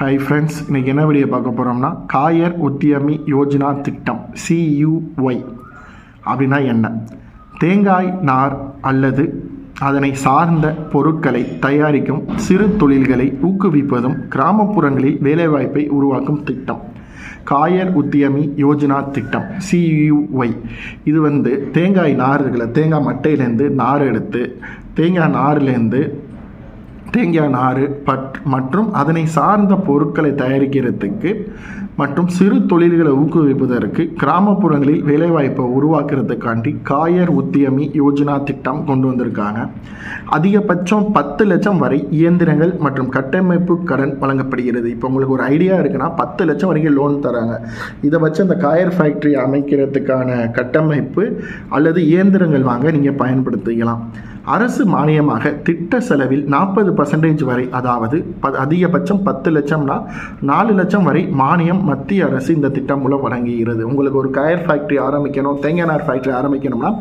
Hi friends, இன்றைக்கி என்ன video பார்க்க போகிறோம்னா காயர் உத்தியமி யோஜனா திட்டம் CUY அப்படின்னா என்ன? தேங்காய் நார் அல்லது அதனை சார்ந்த பொருட்களை தயாரிக்கும் சிறு தொழில்களை ஊக்குவிப்பதும் கிராமப்புறங்களில் வேலைவாய்ப்பை உருவாக்கும் திட்டம் காயர் உத்தியமி யோஜனா திட்டம் CUY. இது தேங்காய் நார்களை தேங்காய் மட்டையிலேருந்து நார் எடுத்து தேங்காய் நார் மற்றும் அதனை சார்ந்த பொருட்களை தயாரிக்கிறதுக்கு மற்றும் சிறு தொழில்களை ஊக்குவிப்பதற்கு கிராமப்புறங்களில் வேலைவாய்ப்பை உருவாக்குறதுக்காண்டி காயர் உத்தியமி யோஜனா திட்டம் கொண்டு வந்திருக்காங்க. அதிகபட்சம் 10 லட்சம் வரை இயந்திரங்கள் மற்றும் கட்டமைப்பு கடன் வழங்கப்படுகிறது. இப்போ உங்களுக்கு ஒரு ஐடியா இருக்குன்னா 10 லட்சம் வரைக்கும் லோன் தராங்க. இதை வச்சு அந்த காயர் ஃபேக்ட்ரி அமைக்கிறதுக்கான கட்டமைப்பு அல்லது இயந்திரங்கள் வாங்க நீங்கள் பயன்படுத்திக்கலாம். அரசு மானியமாக திட்ட செலவில் 40% வரை, அதாவது அதிகபட்சம் 10 லட்சம்னா 4 லட்சம் வரை மானியம் மத்திய அரசு இந்த திட்டம் மூலம் வழங்குகிறது. உங்களுக்கு ஒரு காயர் ஃபேக்ட்ரி ஆரம்பிக்கணும், தேங்காய் நார் ஃபேக்ட்ரி ஆரம்பிக்கணும்னா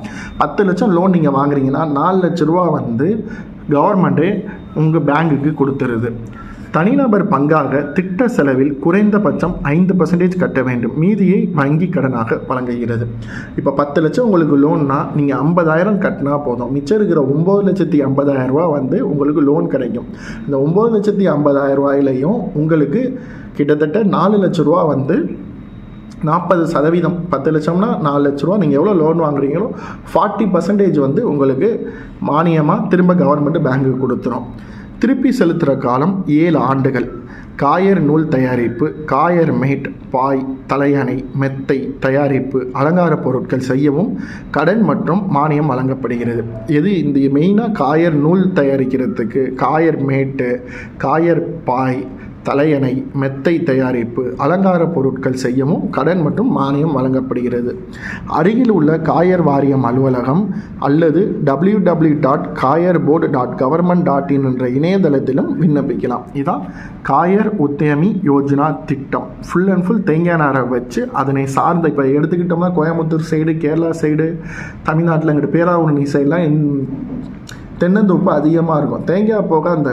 10 லட்சம் லோன் நீங்கள் வாங்குறீங்கன்னா 4 லட்ச ரூபா கவர்மெண்ட்டே உங்கள் பேங்குக்கு கொடுத்துருது. தனிநபர் பங்காக திட்ட செலவில் குறைந்தபட்சம் 5% கட்ட வேண்டும். மீதியை வங்கி கடனாக வழங்குகிறது. இப்போ 10 லட்சம் உங்களுக்கு லோன்னா நீங்கள் 50,000 கட்டினா போதும். மிச்சம் இருக்கிற 9,50,000 ரூபா உங்களுக்கு லோன் கிடைக்கும். இந்த 9,50,000 ரூபாயிலையும் உங்களுக்கு கிட்டத்தட்ட 4 லட்ச ரூபா 40%, 10 லட்சம்னா 4 லட்ச ரூபா நீங்கள் எவ்வளோ லோன் வாங்குறீங்களோ 40% உங்களுக்கு மானியமாக திரும்ப கவர்மெண்ட் பேங்குக்கு கொடுத்துரும். திருப்பி செலுத்துகிற காலம் 7 ஆண்டுகள். காயர் நூல் தயாரிப்பு, காயர் மேட், பாய், தலையணை, மெத்தை தயாரிப்பு, அலங்கார பொருட்கள் செய்யவும் கடன் மற்றும் மானியம் வழங்கப்படுகிறது. இந்த மெயினாக காயர் நூல் தயாரிக்கிறதுக்கு காயர் மேட்டு, காயர் பாய், தலையணை, மெத்தை தயாரிப்பு, அலங்கார பொருட்கள் செய்யவும் கடன் மற்றும் மானியம் வழங்கப்படுகிறது. அருகில் உள்ள காயர் வாரியம் அலுவலகம் அல்லது www.kayarboard.government.in என்ற இணையதளத்திலும் விண்ணப்பிக்கலாம். இதான் காயர் உத்தியமி யோஜனா திட்டம். ஃபுல் அண்ட் ஃபுல் தேங்காய் நாரை வச்சு அதனை சார்ந்த, இப்போ எடுத்துக்கிட்டோம்னா கோயம்புத்தூர் சைடு, கேரளா சைடு, தமிழ்நாட்டில் இங்கிட்ட பேராவூரணி சைடெலாம் தென்னந்தோப்பு அதிகமாக இருக்கும். தேங்காய் போக அந்த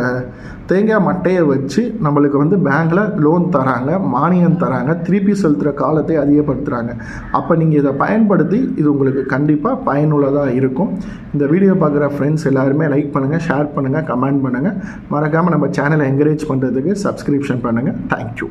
தேங்காய் மட்டையை வச்சு நம்மளுக்கு பேங்கில் லோன் தராங்க, மானியம் தராங்க, திருப்பி செலுத்துகிற காலத்தை அதிகப்படுத்துகிறாங்க. அப்போ நீங்கள் இதை பயன்படுத்தி இது உங்களுக்கு கண்டிப்பாக பயனுள்ளதாக இருக்கும். இந்த வீடியோ பார்க்குற ஃப்ரெண்ட்ஸ் எல்லாருமே லைக் பண்ணுங்கள், ஷேர் பண்ணுங்கள், கமெண்ட் பண்ணுங்கள். மறக்காமல் நம்ம சேனலை என்கரேஜ் பண்ணுறதுக்கு சப்ஸ்கிரிப்ஷன் பண்ணுங்கள். தேங்க்யூ.